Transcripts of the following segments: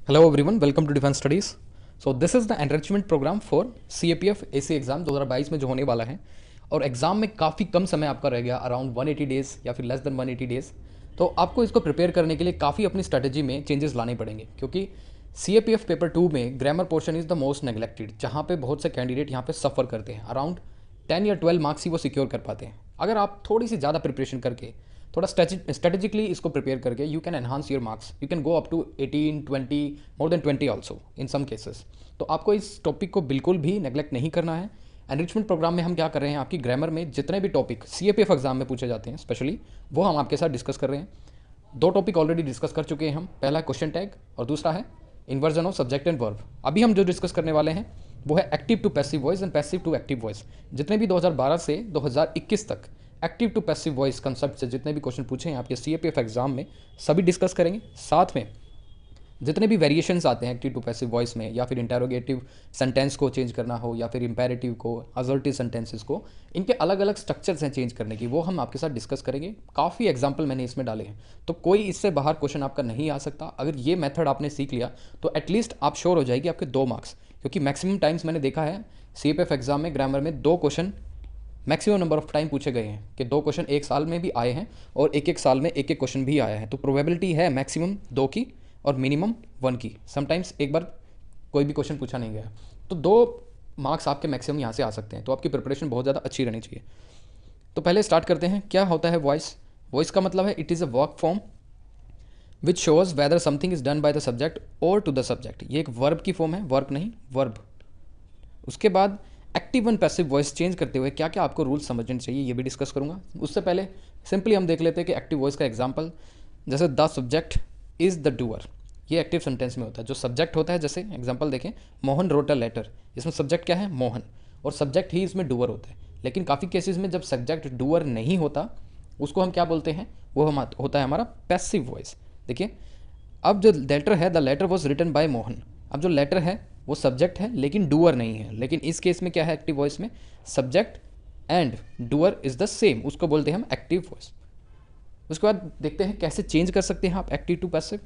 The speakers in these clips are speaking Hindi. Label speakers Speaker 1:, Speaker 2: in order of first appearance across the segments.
Speaker 1: Hello everyone, welcome to defence studies. So this is the enrichment programme for CAPF AC exam 2022 में जो होने वाला है। और एग्ज़ाम में काफ़ी कम समय आपका रह गया, अराउंड 180 डेज़ या फिर लेस देन 180 डेज़। तो आपको इसको प्रिपेयर करने के लिए काफ़ी अपनी स्ट्रेटजी में चेंजेस लाने पड़ेंगे, क्योंकि CAPF पेपर 2 में grammar portion is the most neglected, जहाँ पे बहुत से कैंडिडेट यहाँ पे सफ़र करते हैं। अराउंड 10 या 12 मार्क्स ही वो सिक्योर कर पाते हैं। अगर आप थोड़ी सी ज़्यादा प्रिपरेशन करके, थोड़ा स्ट्रेटेजिकली इसको प्रिपेयर करके, you can enhance your marks, you can go up to 18, 20, more than 20 also in some cases. तो आपको इस टॉपिक को बिल्कुल भी नेग्लेक्ट नहीं करना है। एनरिचमेंट प्रोग्राम में हम क्या कर रहे हैं, आपकी ग्रामर में जितने भी टॉपिक CAPF एग्जाम में पूछे जाते हैं स्पेशली, वो हम आपके साथ डिस्कस कर रहे हैं। दो टॉपिक ऑलरेडी डिस्कस कर चुके हैं हम। पहला है क्वेश्चन टैग और दूसरा है inversion of subject and verb. अभी हम जो डिस्कस करने वाले हैं वो है active to passive voice and passive to active voice. जितने भी 2012 से 2021 तक active to passive voice concept से जितने भी क्वेश्चन पूछे हैं आपके CAPF एग्जाम में, सभी डिस्कस करेंगे। साथ में जितने भी वेरिएशंस आते हैं एक्टिव टू पैसिव वॉइस में, या फिर इंटेरोगेटिव सेंटेंस को चेंज करना हो या फिर इंपेरेटिव को, असर्टिव सेंटेंसेस को, इनके अलग अलग स्ट्रक्चर्स हैं चेंज करने की, वो हम आपके साथ डिस्कस करेंगे। काफ़ी एग्जाम्पल मैंने इसमें डाले हैं, तो कोई इससे बाहर क्वेश्चन आपका नहीं आ सकता। अगर ये मेथड आपने सीख लिया तो एटलीस्ट आप श्योर हो जाएगी आपके 2 मार्क्स, क्योंकि मैक्सिमम टाइम्स मैंने देखा है CAPF एग्जाम में ग्रामर में 2 question maximum number of time पूछे गए हैं, कि 2 क्वेश्चन एक साल में भी आए हैं और एक एक साल में एक एक क्वेश्चन भी आया है। तो प्रोबेबिलिटी है मैक्सिमम 2 की और मिनिमम 1 की। समटाइम्स एक बार कोई भी क्वेश्चन पूछा नहीं गया, तो 2 मार्क्स आपके मैक्सिमम यहाँ से आ सकते हैं। तो आपकी प्रिपरेशन बहुत ज़्यादा अच्छी रहनी चाहिए। तो पहले स्टार्ट करते हैं, क्या होता है वॉइस। वॉइस का मतलब है it is a work form which shows whether something is done by the subject और टू द सब्जेक्ट। ये एक वर्ब की फॉर्म है, वर्क नहीं, वर्ब। उसके बाद active and passive voice change करते हुए क्या क्या आपको रूल्स समझने चाहिए, ये भी डिस्कस करूंगा। उससे पहले सिंपली हम देख लेते हैं कि एक्टिव वॉइस का एग्जांपल, जैसे the subject is the doer. ये एक्टिव सेंटेंस में होता है। जो सब्जेक्ट होता है, जैसे एग्जांपल देखें, मोहन रोट अ लेटर, इसमें सब्जेक्ट क्या है, मोहन, और सब्जेक्ट ही इसमें डूअर होता है। लेकिन काफ़ी केसेस में जब सब्जेक्ट डूअर नहीं होता, उसको हम क्या बोलते हैं, वो हम होता है हमारा पैसिव वॉइस। देखिए, अब जो लेटर है, the letter was written by Mohan, अब जो लेटर है वो सब्जेक्ट है लेकिन डूअर नहीं है। लेकिन इस केस में क्या है, एक्टिव वॉइस में subject and doer is the same, उसको बोलते हैं हम एक्टिव वॉइस। उसके बाद देखते हैं कैसे चेंज कर सकते हैं आप एक्टिव टू पैसिव।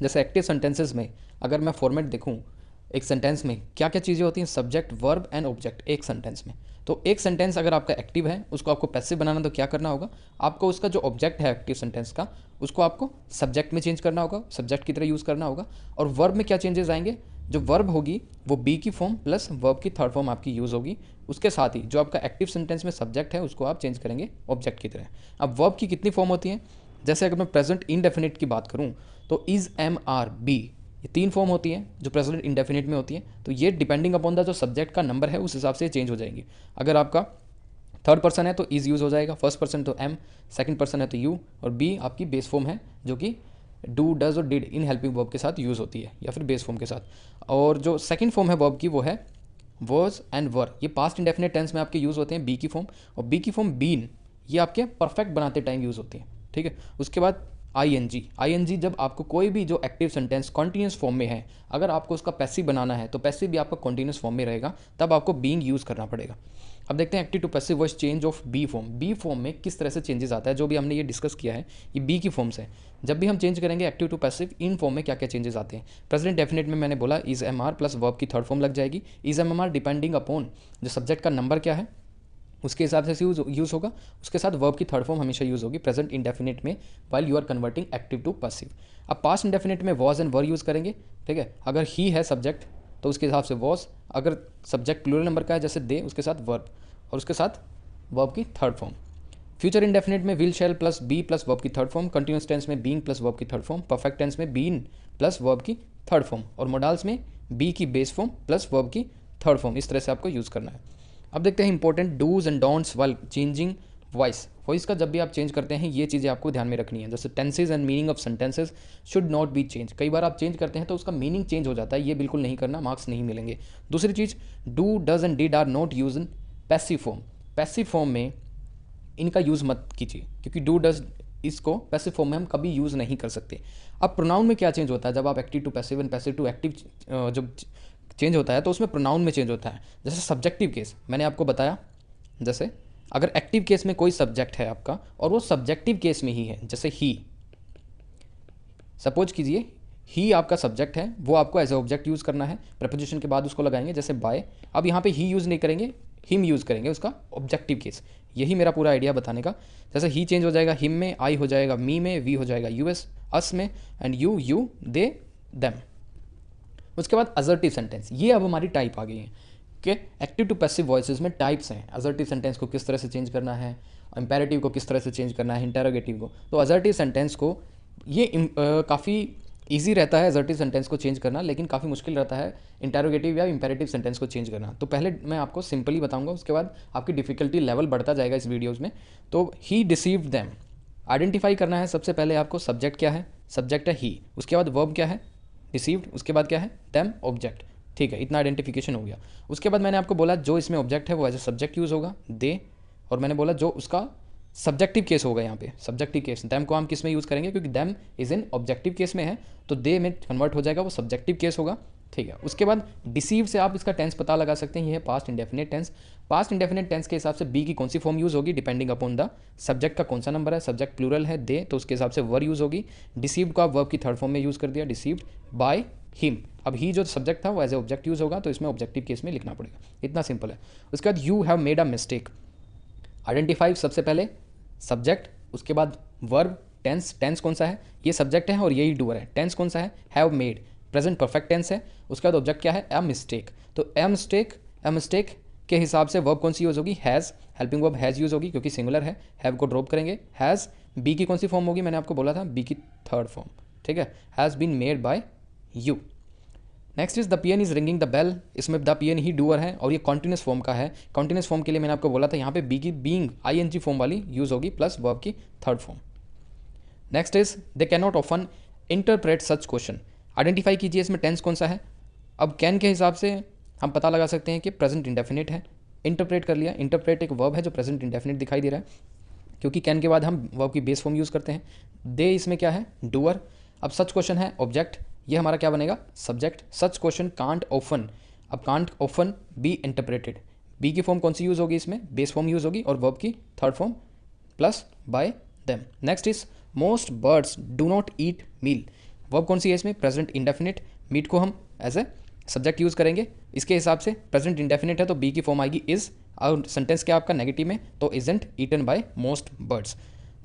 Speaker 1: जैसे एक्टिव सेंटेंसेस में अगर मैं फॉर्मेट देखूँ, एक सेंटेंस में क्या क्या चीज़ें होती हैं, सब्जेक्ट, वर्ब एंड ऑब्जेक्ट एक सेंटेंस में। तो एक सेंटेंस अगर आपका एक्टिव है, उसको आपको पैसिव बनाना, तो क्या करना होगा, आपको उसका जो ऑब्जेक्ट है एक्टिव सेंटेंस का, उसको आपको सब्जेक्ट में चेंज करना होगा, सब्जेक्ट की तरह यूज़ करना होगा। और वर्ब में क्या चेंजेस आएंगे, जो वर्ब होगी वो बी की फॉर्म प्लस वर्ब की थर्ड फॉर्म आपकी यूज़ होगी। उसके साथ ही जो आपका एक्टिव सेंटेंस में सब्जेक्ट है उसको आप चेंज करेंगे ऑब्जेक्ट की तरह। अब वर्ब की कितनी फॉर्म होती है, जैसे अगर मैं प्रेजेंट इंडेफिनिट की बात करूँ तो इज़, एम, आर, बी, ये 3 फॉर्म होती हैं जो प्रेजेंट इंडेफिनिट में होती हैं। तो ये डिपेंडिंग अपॉन द जो सब्जेक्ट का नंबर है उस हिसाब से चेंज हो जाएंगी। अगर आपका थर्ड पर्सन है तो इज़ यूज़ हो जाएगा, फर्स्ट पर्सन तो एम, सेकंड पर्सन है तो यू, और बी आपकी बेस फॉर्म है जो कि डू, डज और डिड इन हेल्पिंग वर्ब के साथ यूज़ होती है, या फिर बेस फॉर्म के साथ। और जो सेकंड फॉर्म है वर्ब की वो है वर्स एंड वर, ये पास्ट इंडेफिनिट टेंस में आपके यूज़ होते हैं बी की फॉर्म। और बी की फॉर्म बीन, ये आपके परफेक्ट बनाते टाइम यूज़ होती है, ठीक है। उसके बाद आई एन जी जब आपको कोई भी जो एक्टिव सेंटेंस कॉन्टीन्यूस फॉर्म में है, अगर आपको उसका पैसिव बनाना है तो पैसिव भी आपका कॉन्टीन्यूस फॉर्म में रहेगा, तब आपको बीइंग यूज़ करना पड़ेगा। अब देखते हैं active to passive voice change of be form. Be form में किस तरह से चेंजेस आता है, जो भी हमने ये डिस्कस किया है ये बी की फॉर्म से। जब भी हम चेंज करेंगे active to passive, ing form में क्या क्या चेंजेस आते हैं। प्रेजेंट डेफिनेट में मैंने बोला is am are plus verb की थर्ड फॉर्म लग जाएगी। Is am are depending upon जो सब्जेक्ट का नंबर क्या है उसके हिसाब से यूज़ होगा। उसके साथ वर्ब की थर्ड फॉर्म हमेशा यूज़ होगी प्रेजेंट इंडेफिनिट में, while you are converting active to passive. अब पास्ट इंडेफिनिट में वॉज एंड वर यूज़ करेंगे, ठीक है। अगर ही है सब्जेक्ट तो उसके हिसाब से वॉज, अगर सब्जेक्ट प्लूरल नंबर का है जैसे दे, उसके साथ वर्ब, और उसके साथ वर्ब की थर्ड फॉर्म। फ्यूचर इंडेफिनिट में will, shall plus be plus verb की थर्ड फॉर्म। कंटिन्यूस टेंस में बीइंग प्लस वर्ब की थर्ड फॉर्म। परफेक्ट टेंस में बीइंग प्लस वर्ब की थर्ड फॉर्म। और मोडाल्स में बी की बेस फॉर्म प्लस वर्ब की थर्ड फॉर्म। इस तरह से आपको यूज़ करना है। अब देखते हैं important dos and don'ts while changing voice. Voice का जब भी आप चेंज करते हैं ये चीज़ें आपको ध्यान में रखनी है। जैसे tenses and meaning of sentences should not be change. कई बार आप चेंज करते हैं तो उसका मीनिंग चेंज हो जाता है, ये बिल्कुल नहीं करना, मार्क्स नहीं मिलेंगे। दूसरी चीज़, do, does and did are not use in passive form. Passive form में इनका यूज़ मत कीजिए, क्योंकि डू, डज, इसको पैसिव फॉर्म में हम कभी यूज़ नहीं कर सकते। अब प्रोनाउन में क्या चेंज होता है, जब आप active to passive and passive to active जब चेंज होता है तो उसमें प्रोनाउन में चेंज होता है। जैसे सब्जेक्टिव केस मैंने आपको बताया, जैसे अगर एक्टिव केस में कोई सब्जेक्ट है आपका और वो सब्जेक्टिव केस में ही है, जैसे ही, सपोज कीजिए ही आपका सब्जेक्ट है, वो आपको एज ए ऑब्जेक्ट यूज़ करना है, प्रपोजिशन के बाद उसको लगाएंगे, जैसे बाय। अब यहाँ पे ही यूज़ नहीं करेंगे, हिम यूज़ करेंगे, उसका ऑब्जेक्टिव केस। यही मेरा पूरा आइडिया बताने का। जैसे ही चेंज हो जाएगा हिम में, आई हो जाएगा मी में, वी हो जाएगा यूएस अस में, एंड यू दे देम। उसके बाद असर्टिव सेंटेंस, ये अब हमारी टाइप आ गई है कि एक्टिव टू पैसिव वॉइसेस में टाइप्स हैं। असर्टिव सेंटेंस को किस तरह से चेंज करना है, इंपेरेटिव को किस तरह से चेंज करना है, इंटेरोगेटिव को। तो असर्टिव सेंटेंस को ये काफ़ी ईजी रहता है असर्टिव सेंटेंस को चेंज करना, लेकिन काफ़ी मुश्किल रहता है इंटेरोगेटिव या इंपेरेटिव सेंटेंस को चेंज करना। तो पहले मैं आपको सिंपली बताऊंगा, उसके बाद आपकी डिफिकल्टी लेवल बढ़ता जाएगा इस वीडियोज़ में। तो ही डिसीव्ड देम, आइडेंटिफाई करना है सबसे पहले आपको सब्जेक्ट क्या है, सब्जेक्ट है ही, उसके बाद वर्ब क्या है डिसीव्ड, उसके बाद क्या है देम ऑब्जेक्ट। ठीक है, इतना आइडेंटिफिकेशन हो गया। उसके बाद मैंने आपको बोला जो इसमें ऑब्जेक्ट है वो एज ए सब्जेक्ट यूज़ होगा दे, और मैंने बोला जो उसका सब्जेक्टिव केस होगा यहाँ पे सब्जेक्टिव केस, दैम को हम किस में यूज़ करेंगे, क्योंकि them is in objective case में है, तो दे में कन्वर्ट हो जाएगा, वो सब्जेक्टिव केस होगा। ठीक है, उसके बाद डिसीव से आप इसका टेंस पता लगा सकते हैं, ये है past indefinite tense. Past indefinite tense के हिसाब से बी की कौन सी फॉर्म यूज़ होगी डिपेंडिंग अपॉन द सब्जेक्ट का कौन सा नंबर है, सब्जेक्ट प्लूरल है दे, तो उसके हिसाब से वर यूज़ होगी। डिसीव्ड को आप वर्ब की थर्ड फॉर्म में यूज़ कर दिया, डिसीव्ड बाय हिम। अब ही जो सब्जेक्ट था वो एज ए ऑब्जेक्ट यूज़ होगा, तो इसमें ऑब्जेक्टिव केस में लिखना पड़ेगा, इतना सिंपल है। उसके बाद you have made a mistake, identify सबसे पहले सब्जेक्ट, उसके बाद वर्ब, टेंस, टेंस कौन सा है, ये सब्जेक्ट है और यही डूअर है। टेंस कौन सा है, have made, present perfect tense है। उसके बाद ऑब्जेक्ट क्या है, अ मिस्टेक, तो अ मिस्टेक के हिसाब से वर्ब कौन सी यूज़ होगी, has, helping verb has use होगी क्योंकि सिंगुलर है, हैव को ड्रॉप करेंगे, हैज़। बी की कौन सी फॉर्म होगी, मैंने आपको बोला था बी की थर्ड फॉर्म। ठीक है, has been made by you. Next is the peon is ringing the bell, इसमें द पीएन ही डूअर है और ये कॉन्टिन्यूस फॉर्म का है। कॉन्टिन्यूस फॉर्म के लिए मैंने आपको बोला था यहाँ पे बी की बीइंग आईएनजी फॉर्म वाली यूज़ होगी प्लस वर्ब की third form. Next is they can not often interpret such question, identify कीजिए इसमें टेंस कौन सा है। अब कैन के हिसाब से हम पता लगा सकते हैं कि प्रेजेंट इंडेफिनिट है, इंटरप्रेट कर लिया, इंटरप्रेट एक वर्ब है जो प्रेजेंट इंडेफिनिट दिखाई दे रहा है, क्योंकि कैन के बाद हम वर्ब की बेस फॉर्म यूज़ करते हैं। दे इसमें क्या है, डूअर। अब सच क्वेश्चन है ऑब्जेक्ट, ये हमारा क्या बनेगा, subject. Such question can't often, अब can't often be interpreted, be की फॉर्म कौन सी यूज़ होगी इसमें, बेस फॉर्म यूज़ होगी और वर्ब की third form plus by them. Next is most birds do not eat meal, verb कौन सी है इसमें, प्रेजेंट इंडेफिनिट, मीट को हम एज ए सब्जेक्ट यूज़ करेंगे। इसके हिसाब से प्रेजेंट इंडेफिनिट है तो बी की फॉर्म आएगी इज, और सेंटेंस क्या आपका नेगेटिव में, तो isn't eaten by most birds.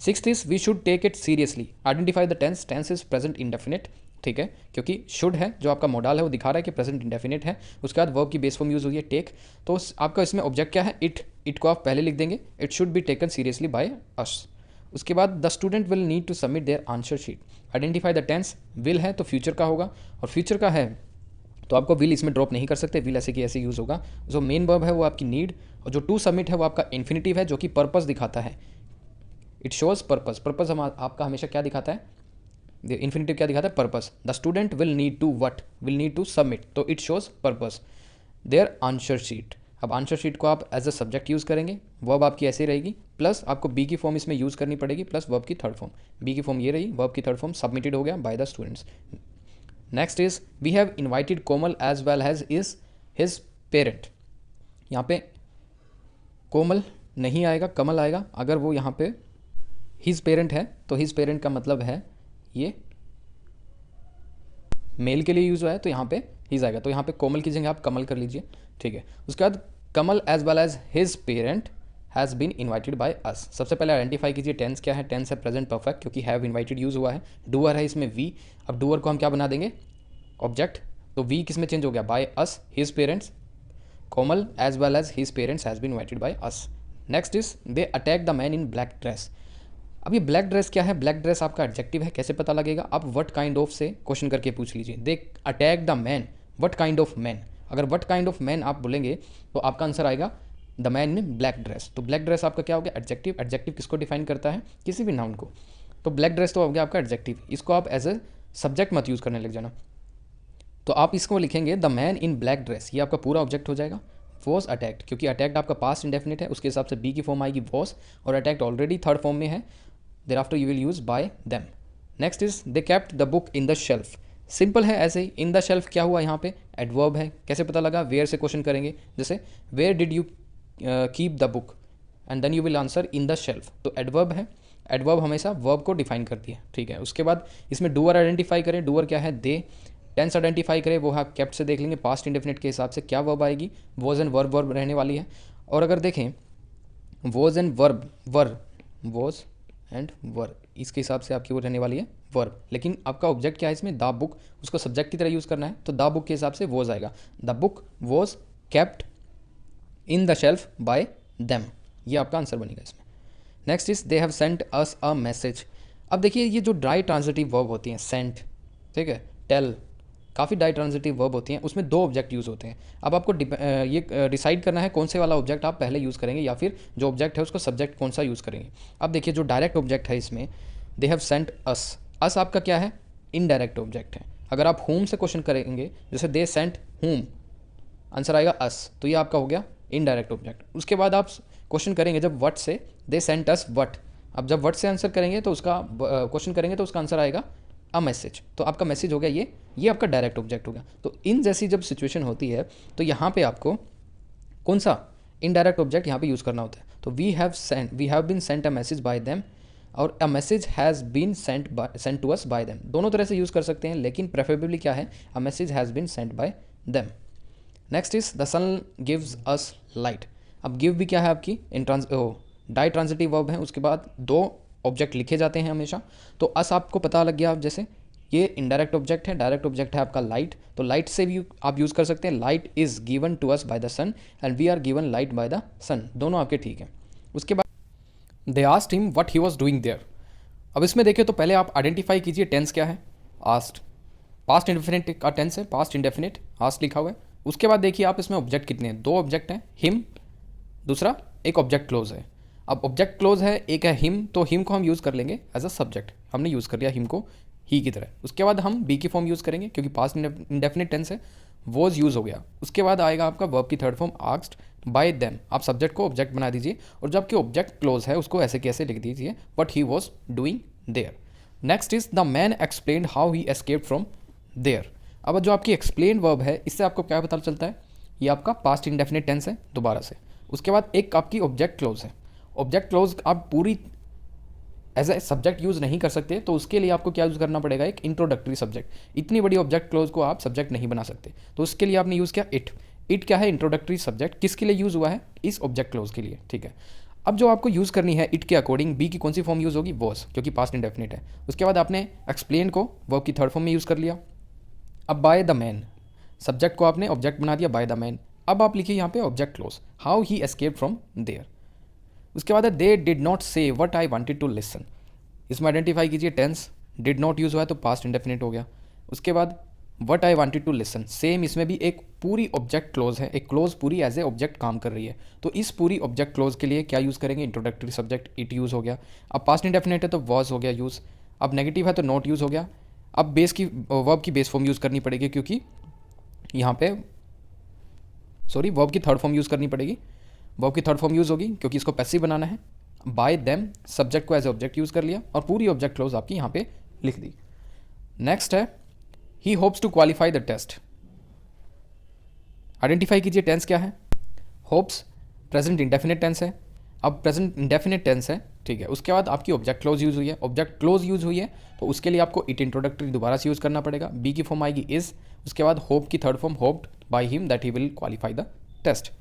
Speaker 1: Sixth is we should take it seriously, identify the tense, tense is present indefinite. ठीक है, क्योंकि शुड है जो आपका मॉडल है वो दिखा रहा है कि प्रेजेंट इंडेफिनिट है। उसके बाद वर्ब की बेस फॉर्म यूज़ हुई है टेक, तो आपका इसमें ऑब्जेक्ट क्या है, इट को आप पहले लिख देंगे, it should be taken seriously by us. उसके बाद the student will need to submit their answer sheet, identify the tense, will है तो फ्यूचर का होगा, और फ्यूचर का है तो आपको विल इसमें ड्रॉप नहीं कर सकते, विल ऐसे की ऐसे यूज़ होगा। जो मेन वर्ब है वो आपकी नीड, और जो टू सबमिट है वो आपका इन्फिनिटिव है जो कि पर्पस दिखाता है, इट शोज़ पर्पस। पर्पस हम आपका हमेशा क्या दिखाता है, इन्फिनिटिव क्या दिखाता है, purpose. The student will need to what, will need to submit, तो it shows purpose their answer sheet. अब आंसर शीट को आप एज अ सब्जेक्ट यूज़ करेंगे, वर्ब आपकी ऐसे रहेगी, प्लस आपको बी की फॉर्म इसमें यूज़ करनी पड़ेगी प्लस वर्ब की थर्ड फॉर्म। बी की फॉर्म ये रही, वर्ब की थर्ड फॉर्म सबमिटेड हो गया by the students. Next is we have invited Komal as well as is his parent, यहाँ पे कोमल नहीं आएगा, कमल आएगा। अगर वो यहाँ पे हिज पेरेंट है तो हिज पेरेंट का मतलब है ये मेल के लिए यूज़ हुआ है, तो यहाँ पे हिज आएगा, तो यहाँ पे कोमल की जगह आप कमल कर लीजिए। ठीक है, उसके बाद Kamal as well as his parent has been invited by us. सबसे पहले आइडेंटिफाई कीजिए टेंस क्या है, टेंस है प्रेजेंट परफेक्ट क्योंकि हैव इन्वाइटेड यूज़ हुआ है, डूअर है इसमें वी। अब डूअर को हम क्या बना देंगे, ऑब्जेक्ट, तो वी किस में चेंज हो गया, by us, his parents, Komal as well as his parents has been invited by us. Next is they attack the man in black dress. अब ये ब्लैक ड्रेस क्या है, ब्लैक ड्रेस आपका एडजेक्टिव है, कैसे पता लगेगा, आप व्हाट काइंड ऑफ से क्वेश्चन करके पूछ लीजिए। दे attack the man, what kind of man, अगर व्हाट काइंड ऑफ मैन आप बोलेंगे तो आपका आंसर आएगा the man in black dress. तो ब्लैक ड्रेस आपका क्या हो गया, एडजेक्टिव। एडजेक्टिव किसको डिफाइन करता है, किसी भी नाउन को, तो ब्लैक ड्रेस तो हो गया आपका एडजेक्टिव। इसको आप एज ए सब्जेक्ट मत यूज़ करने लग जाना, तो आप इसको लिखेंगे the man in black dress, ये आपका पूरा ऑब्जेक्ट हो जाएगा। वॉज अटैक्ड, क्योंकि अटैक्ड आपका पास्ट इंडेफिनिट है, उसके हिसाब से बी की फॉर्म आएगी वॉज, और अटैक्ड ऑलरेडी थर्ड फॉर्म में है, thereafter you will use by them. Next is they kept the book in the shelf. Simple है ऐसे ही, इन द शेल्फ क्या हुआ यहाँ पे, एडवर्ब है, कैसे पता लगा, वेयर से क्वेश्चन करेंगे, जैसे where did you keep the book, and then you will answer in the shelf, तो एडवर्ब है। एडवर्ब हमेशा वर्ब को डिफाइन करती है, ठीक है। उसके बाद इसमें डूअर आइडेंटिफाई करें, डूअर क्या है, दे। टेंस आइडेंटिफाई करें, वो आप केप्ट से देख लेंगे, पास्ट इंडेफिनिट के हिसाब से क्या वर्ब आएगी, वॉज एंड वर्ब रहने वाली है। और अगर देखें was and was and verb, इसके हिसाब से आपकी वो रहने वाली है वर्ब। लेकिन आपका ऑब्जेक्ट क्या है इसमें, द बुक, उसको सब्जेक्ट की तरह यूज़ करना है, तो द बुक के हिसाब से वॉज आएगा, the book was kept in the shelf bye them, ये आपका आंसर बनेगा इसमें। Next is they have sent us a message. अब देखिए ये जो ड्राई ट्रांजिटिव वर्ब होती हैं, सेंट, ठीक है, टेल, काफ़ी ड्राई ट्रांजिटिव वर्ब होती हैं, उसमें दो ऑब्जेक्ट यूज़ होते हैं। अब आपको ये डिसाइड करना है कौन से वाला ऑब्जेक्ट आप पहले यूज़ करेंगे या फिर जो ऑब्जेक्ट है उसको सब्जेक्ट कौन सा यूज़ करेंगे। अब देखिए जो डायरेक्ट ऑब्जेक्ट है इसमें, दे हैव सेंट अस, अस आपका क्या है, इनडायरेक्ट ऑब्जेक्ट है। अगर आप होम से क्वेश्चन करेंगे, जैसे दे सेंट होम, आंसर आएगा अस, तो ये आपका हो गया इनडायरेक्ट ऑब्जेक्ट। उसके बाद आप क्वेश्चन करेंगे जब वट से, दे सेंट अस वट, अब जब वट से आंसर करेंगे तो उसका क्वेश्चन करेंगे तो उसका आंसर आएगा अ मैसेज, तो आपका मैसेज हो गया ये आपका डायरेक्ट ऑब्जेक्ट हो गया। तो इन जैसी जब सिचुएशन होती है तो यहाँ पे आपको कौन सा इनडायरेक्ट ऑब्जेक्ट यहाँ पे यूज़ करना होता है। तो we have been sent a message by them, और a message has been sent to us by them, दोनों तरह से यूज़ कर सकते हैं, लेकिन प्रेफरेबली क्या है, a message has been sent by them. Next is the sun gives us light. अब गिव भी क्या है आपकी डाई ट्रांजिटिव वर्ब है, उसके बाद दो ऑब्जेक्ट लिखे जाते हैं हमेशा, तो अस आपको पता लग गया। अब जैसे ये इनडायरेक्ट ऑब्जेक्ट है, डायरेक्ट ऑब्जेक्ट है आपका लाइट, तो लाइट से भी आप यूज़ कर सकते हैं, light is given to us by the sun and we are given light by the sun, दोनों आपके ठीक हैं। उसके बाद they asked him what he was doing there. अब इसमें देखिए तो पहले आप आइडेंटिफाई कीजिए टेंस क्या है, आस्क्ड, पास्ट इंडेफिनिट का टेंस है, पास्ट इंडेफिनिट आस्क्ड लिखा हुआ है। उसके बाद देखिए आप इसमें ऑब्जेक्ट कितने हैं, दो ऑब्जेक्ट हैं, हिम, दूसरा एक ऑब्जेक्ट क्लोज है। अब ऑब्जेक्ट क्लोज है, एक है हिम, तो हिम को हम यूज़ कर लेंगे एज अ सब्जेक्ट, हमने यूज़ कर लिया हिम को ही की तरह। उसके बाद हम बी की फॉर्म यूज़ करेंगे क्योंकि पास्ट इंडेफिनिट टेंस है, वॉज यूज़ हो गया। उसके बाद आएगा आपका वर्ब की third form asked by them, आप सब्जेक्ट को ऑब्जेक्ट बना दीजिए, और जब कि ऑब्जेक्ट क्लोज है उसको ऐसे कैसे लिख दीजिए, but he was doing there. Next is the man explained how he escaped from there. अब जो आपकी एक्सप्लेन वर्ब है, इससे आपको क्या पता चलता है, ये आपका पास्ट इंडेफिनिट टेंस है दोबारा से। उसके बाद एक आपकी ऑब्जेक्ट क्लोज है, ऑब्जेक्ट क्लोज आप पूरी एज ए सब्जेक्ट यूज़ नहीं कर सकते, तो उसके लिए आपको क्या यूज़ करना पड़ेगा, एक इंट्रोडक्टरी सब्जेक्ट। इतनी बड़ी ऑब्जेक्ट क्लोज को आप सब्जेक्ट नहीं बना सकते, तो उसके लिए आपने यूज़ किया इट। इट क्या है, इंट्रोडक्टरी सब्जेक्ट, किसके लिए यूज़ हुआ है, इस ऑब्जेक्ट क्लोज के लिए, ठीक है। अब जो आपको यूज़ करनी है इट के अकॉर्डिंग, बी की कौन सी फॉर्म यूज़ होगी, वॉज, क्योंकि पास्ट इंडेफिनिट है। उसके बाद आपने एक्सप्लेन को वर्ब की थर्ड फॉर्म में यूज़ कर लिया। अब बाय द मैन, सब्जेक्ट को आपने ऑब्जेक्ट बना दिया बाय द मैन। अब आप लिखिए यहाँ पे object clause, how he escape from there. उसके बाद है they did not say what I wanted to listen, इसमें आइडेंटिफाई कीजिए टेंस, डिड नॉट यूज़ हुआ है तो पास्ट इंडेफिनिट हो गया। उसके बाद what I wanted to listen, same इसमें भी एक पूरी ऑब्जेक्ट क्लोज है, एक क्लोज पूरी एज ए ऑब्जेक्ट काम कर रही है, तो इस पूरी ऑब्जेक्ट क्लोज के लिए क्या यूज़ करेंगे, इंट्रोडक्टरी सब्जेक्ट इट यूज़ हो गया। अब पास्ट इंडेफिनिट है तो वॉज हो गया यूज़, अब नेगेटिव है तो नॉट यूज़ हो गया। अब बेस की वर्ब की बेस फॉर्म यूज़ करनी पड़ेगी, क्योंकि यहाँ पे वर्ब की थर्ड फॉर्म यूज़ करनी पड़ेगी, वर्ब की थर्ड फॉर्म यूज़ होगी क्योंकि इसको पैसिव बनाना है। बाय देम, सब्जेक्ट को एज ए ऑब्जेक्ट यूज़ कर लिया और पूरी ऑब्जेक्ट क्लोज आपकी यहाँ पे लिख दी। नेक्स्ट है he hopes to qualify the test. Identify कीजिए टेंस क्या है, होप्स प्रेजेंट इंडेफिनिट टेंस है। अब प्रेजेंट इंडेफिनिट टेंस है, ठीक है। उसके बाद आपकी ऑब्जेक्ट क्लोज यूज़ हुई है, ऑब्जेक्ट क्लोज यूज़ हुई है तो उसके लिए आपको इट इंट्रोडक्टरी दोबारा से यूज़ करना पड़ेगा, बी की फॉर्म आएगी इज़। उसके बाद होप की third form hoped by him that he will qualify the test.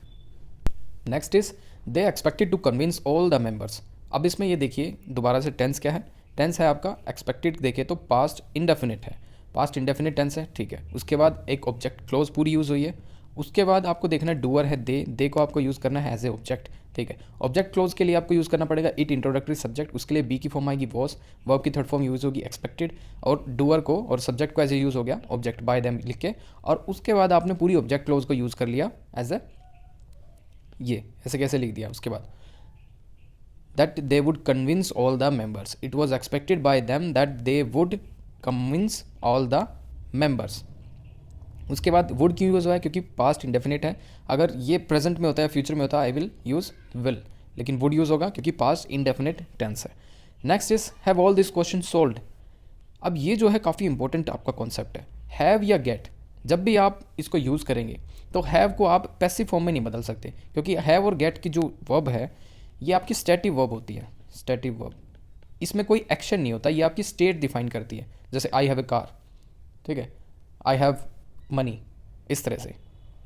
Speaker 1: Next is they expected to convince all the members. अब इसमें ये देखिए दोबारा से टेंस क्या है, टेंस है आपका एक्सपेक्टेड, देखिए तो पास्ट इंडेफिनिट है, पास्ट इंडेफिनिट टेंस है, ठीक है। उसके बाद एक ऑब्जेक्ट क्लोज पूरी यूज़ हुई है। उसके बाद आपको देखना है डूअर है दे को आपको यूज़ करना है एज ए ऑब्जेक्ट, ठीक है। ऑब्जेक्ट क्लोज के लिए आपको यूज़ करना पड़ेगा इट इंट्रोडक्टरी सब्जेक्ट, उसके लिए बी की फॉर्म आएगी वॉज, वर्ब की थर्ड फॉर्म यूज़ होगी एक्सपेक्टेड, और डूअर को और सब्जेक्ट को एज ए यूज़ हो गया ऑब्जेक्ट बाय देम लिख के, और उसके बाद आपने पूरी ऑब्जेक्ट क्लोज को यूज़ कर लिया एज ए, ये ऐसे कैसे लिख दिया। उसके बाद that they would convince all the members, it was expected by them that they would convince all the members। उसके बाद would क्यों यूज़ हुआ है, क्योंकि पास्ट इंडेफिनिट है। अगर ये प्रेजेंट में होता है फ्यूचर में होता है आई विल यूज़ विल, लेकिन would यूज़ होगा क्योंकि पास्ट इंडेफिनिट टेंस है। Next is have all this question sold. अब ये जो है काफ़ी इंपॉर्टेंट आपका कॉन्सेप्ट है, हैव या गेट। जब भी आप इसको यूज़ करेंगे तो हैव को आप पैसिव फॉर्म में नहीं बदल सकते, क्योंकि हैव और गेट की जो वर्ब है ये आपकी स्टैटिव वर्ब होती है, स्टैटिव वर्ब, इसमें कोई एक्शन नहीं होता, ये आपकी स्टेट डिफाइन करती है। जैसे आई हैव ए कार, ठीक है, आई हैव मनी, इस तरह से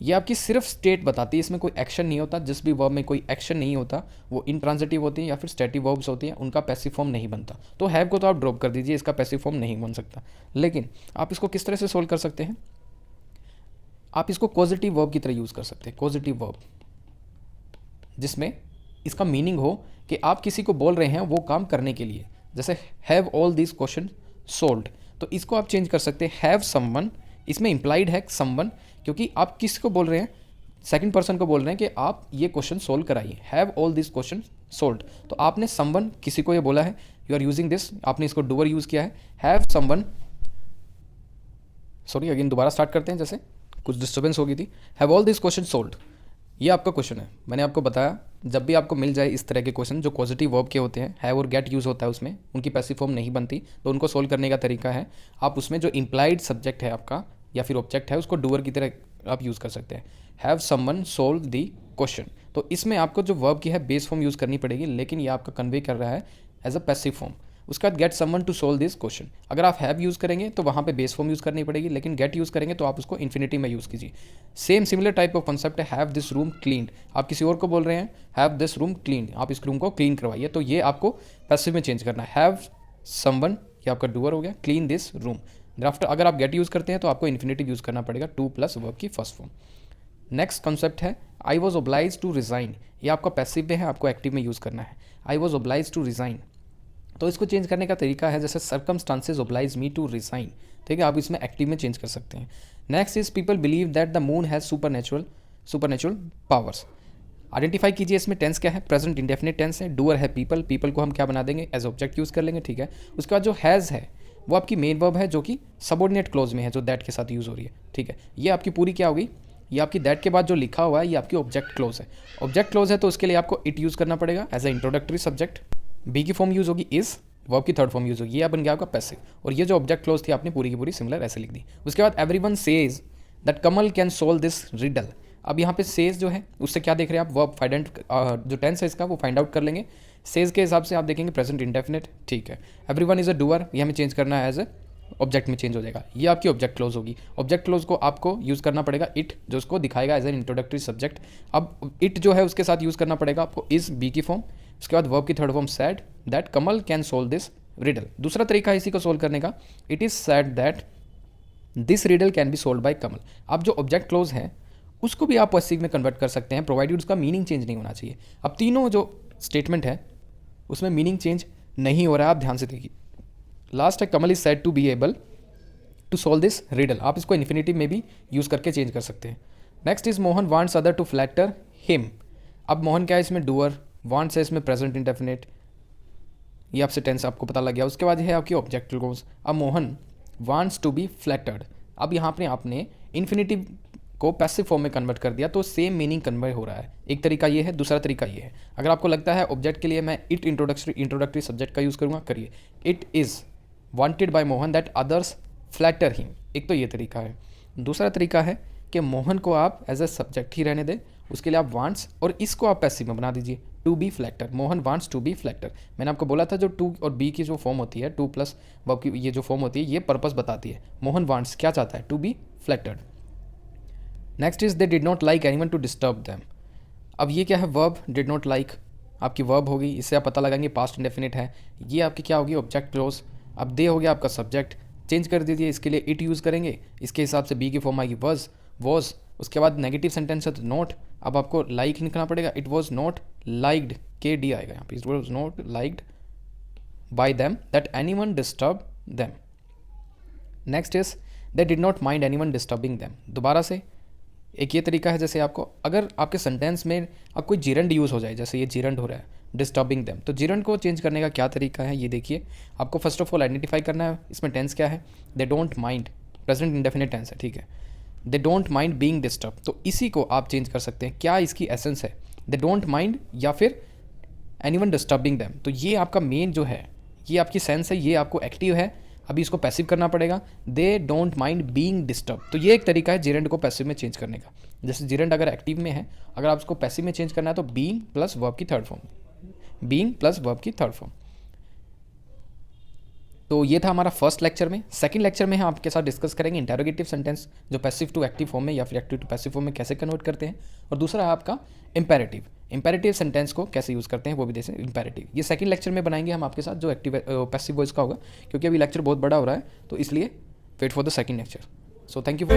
Speaker 1: ये आपकी सिर्फ स्टेट बताती है, इसमें कोई एक्शन नहीं होता। जिस भी वर्ब में कोई एक्शन नहीं होता वो इंट्रांजिटिव होती है या फिर स्टैटिक वर्ब्स होती हैं, उनका पैसिव फॉर्म नहीं बनता। तो हैव को तो आप ड्रॉप कर दीजिए, इसका पैसिव फॉर्म नहीं बन सकता। लेकिन आप इसको किस तरह से सोल्व कर सकते हैं, आप इसको पॉजिटिव वर्ब की तरह यूज़ कर सकते हैं। पॉजिटिव वर्ब जिसमें इसका मीनिंग हो कि आप किसी को बोल रहे हैं वो काम करने के लिए। जैसे have all this question solved, तो इसको आप चेंज कर सकते हैं हैव समवन, इसमें इंप्लाइड है समवन, क्योंकि आप किसको बोल रहे हैं, सेकंड पर्सन को बोल रहे हैं कि आप ये क्वेश्चन सोल्व कराइए। Have all this question solved, तो आपने समवन किसी को ये बोला है, यू आर यूजिंग दिस, आपने इसको डूअर यूज़ किया है। हैव समवन, सॉरी अगेन दोबारा स्टार्ट करते हैं, जैसे कुछ डिस्टर्बेंस हो गई थी। Have all this question solved, ये आपका क्वेश्चन है। मैंने आपको बताया जब भी आपको मिल जाए इस तरह के क्वेश्चन जो पॉजिटिव वर्ब के होते हैं, हैव और गेट यूज़ होता है उसमें, उनकी पैसिव फॉर्म नहीं बनती, तो उनको सोल्व करने का तरीका है आप उसमें जो इंप्लाइड सब्जेक्ट है आपका या फिर ऑब्जेक्ट है उसको डूअर की तरह आप यूज़ कर सकते हैं। Have someone solve the question, तो इसमें आपको जो वर्ब की है बेस फॉर्म यूज़ करनी पड़ेगी, लेकिन ये आपका कन्वे कर रहा है एज अ पैसिव फॉर्म। उसके बाद get someone to solve this question, अगर आप हैव यूज़ करेंगे तो वहाँ पे बेस फॉर्म यूज़ करनी पड़ेगी, लेकिन गेट यूज़ करेंगे तो आप उसको इन्फिनिटी में यूज़ कीजिए। Same similar type of concept है हैव दिस रूम क्लीन्ड, आप किसी और को बोल रहे हैं हैव दिस रूम क्लीन्ड, आप इस रूम को क्लीन करवाइए, तो ये आपको पैसिव में चेंज करना है। हैव समवन ये आपका डूअर हो गया, क्लीन दिस रूम। आफ्टर अगर आप गेट यूज़ करते हैं तो आपको इन्फिनिटिव यूज़ करना पड़ेगा, टू प्लस वर्ब की फर्स्ट फॉर्म। नेक्स्ट कंसेप्ट है I was oblige to resign, ये आपका पैसिव में है, आपको एक्टिव में यूज़ करना है। I was oblige to resign, तो इसको चेंज करने का तरीका है जैसे circumstances oblige me to resign, ठीक है, आप इसमें एक्टिव में चेंज कर सकते हैं। Next is people believe that the moon has super natural powers, identify कीजिए इसमें टेंस क्या है, प्रेजेंट इंडेफिनिट टेंस है, डूअर है पीपल, पीपल को हम क्या बना देंगे एज ऑब्जेक्ट यूज़ कर लेंगे, ठीक है। उसके बाद जो हैज़ है वो आपकी मेन वर्ब है जो कि सबऑर्डिनेट क्लोज में है, जो दैट के साथ यूज़ हो रही है, ठीक है। ये आपकी पूरी क्या होगी, ये आपकी दैट के बाद जो लिखा हुआ है ये आपकी ऑब्जेक्ट क्लोज है। ऑब्जेक्ट क्लोज है तो उसके लिए आपको इट यूज़ करना पड़ेगा as a introductory subject, be की फॉर्म यूज़ होगी इज़, वर्ब की थर्ड फॉर्म यूज़ होगी, ये बन गया आपका पैसिव। और ये जो ऑब्जेक्ट क्लोज थी आपने पूरी की पूरी सिमिलर ऐसे लिख दी। उसके बाद everyone says that Kamal can solve this riddle, अब यहाँ पे सेज जो है उससे क्या देख रहे हैं आप, वर्ब फाइंड जो टेंस है इसका वो फाइंड आउट कर लेंगे। सेज के हिसाब से आप देखेंगे प्रेजेंट इंडेफिनिट, ठीक है। एवरीवन इज अ डूअर, ये हमें चेंज करना है एज ए ऑब्जेक्ट में चेंज हो जाएगा, ये आपकी ऑब्जेक्ट क्लोज होगी। ऑब्जेक्ट क्लोज को आपको यूज़ करना पड़ेगा इट, जो उसको दिखाएगा एज एन इंट्रोडक्टरी सब्जेक्ट। अब इट जो है उसके साथ यूज़ करना पड़ेगा आपको इज, बी की फॉर्म। उसके बाद वर्ब की third form said that Kamal can solve this riddle. दूसरा तरीका है इसी को सोल्व करने का, it is said that this riddle can be solve by Kamal. अब जो ऑब्जेक्ट क्लोज है उसको भी आप पैसिव में कन्वर्ट कर सकते हैं, प्रोवाइडेड उसका मीनिंग चेंज नहीं होना चाहिए। अब तीनों जो स्टेटमेंट है उसमें मीनिंग चेंज नहीं हो रहा है, आप ध्यान से देखिए। लास्ट है Kamal is said to be able to solve this riddle, आप इसको इन्फिनिटिव में भी यूज़ करके चेंज कर सकते हैं। Next is Mohan wants other to flatter him, अब मोहन क्या है इसमें डूअर, वांट्स है इसमें प्रेजेंट इंडेफिनिट, ये आपसे टेंस आपको पता लग गया। उसके बाद है आपकी ऑब्जेक्ट क्लोज। अब Mohan wants to be flattered, अब यहाँ पे आपने इन्फिनिटिव को पैसिव फॉर्म में कन्वर्ट कर दिया तो सेम मीनिंग कन्वे हो रहा है। एक तरीका ये है, दूसरा तरीका ये है। अगर आपको लगता है ऑब्जेक्ट के लिए मैं इट इंट्रोडक्टरी सब्जेक्ट का यूज़ करूँगा, करिए। It is wanted bye Mohan that others flatter him, एक तो ये तरीका है। दूसरा तरीका है कि मोहन को आप एज ए सब्जेक्ट ही रहने दें, उसके लिए आप वांट्स और इसको आप पैसिव में बना दीजिए, to be flatter. Mohan wants to be flatter, मैंने आपको बोला था जो टू और बी की जो फॉर्म होती है, टू प्लस वर्ब की ये जो फॉर्म होती है ये पर्पस बताती है। मोहन वांट्स क्या चाहता है, to be flattered. Next is they did not like anyone to disturb them, अब ये क्या है, वर्ब डिड नॉट लाइक आपकी वर्ब होगी, इससे आप पता लगाएंगे पास्ट इंडेफिनिट है। ये आपकी क्या होगी, ऑब्जेक्ट क्लोज। अब दे हो गया आपका सब्जेक्ट, चेंज कर दीजिए, इसके लिए इट यूज़ करेंगे, इसके हिसाब से बी की फॉर्म आएगी वॉज। उसके बाद नेगेटिव सेंटेंस है तो नॉट, अब आपको लाइक लिखना पड़ेगा, इट वॉज नॉट लाइक्ड, के डी आएगा यहाँ पे, it was not liked by them that anyone disturb them. Next is they did not mind anyone disturbing them. दोबारा से एक ये तरीका है, जैसे आपको अगर आपके सेंटेंस में अब कोई जीरंड यूज़ हो जाए, जैसे ये जीरंड हो रहा है डिस्टर्बिंग देम, तो जीरंड को चेंज करने का क्या तरीका है ये देखिए। आपको फर्स्ट ऑफ ऑल आइडेंटिफाई करना है इसमें टेंस क्या है, they don't mind, present indefinite tense है, ठीक है। They don't mind being disturb, तो इसी को आप चेंज कर सकते हैं। क्या इसकी एसेंस है, दे डोंट माइंड या फिर एनीवन डिस्टर्बिंग देम, तो ये आपका मेन जो है, ये आपकी सेंस है, ये आपको एक्टिव है। अभी इसको पैसिव करना पड़ेगा, दे डोंट माइंड बीइंग डिस्टर्ब, तो ये एक तरीका है जिरेंड को पैसिव में चेंज करने का। जैसे जिरेंड अगर एक्टिव में है, अगर आप उसको पैसिव में चेंज करना है तो बीइंग प्लस वर्ब की third form, being plus verb की थर्ड फॉर्म। तो ये था हमारा फर्स्ट लेक्चर में। सेकंड लेक्चर में हम आपके साथ डिस्कस करेंगे इंटेरोगेटिव सेंटेंस जो पैसिव टू एक्टिव फॉर्म में या फिर एक्टिव टू पैसिव फॉर्म में कैसे कन्वर्ट करते हैं, और दूसरा है आपका इंपेरेटिव सेंटेंस को कैसे यूज़ करते हैं वो भी देखें इंपेरेटिव। ये सेकंड लेक्चर में बनाएंगे हम आपके साथ जो एक्टिव पैसिव वॉइस का होगा, क्योंकि अभी लेक्चर बहुत बड़ा हो रहा है, तो इसलिए wait for the second lecture. So thank you.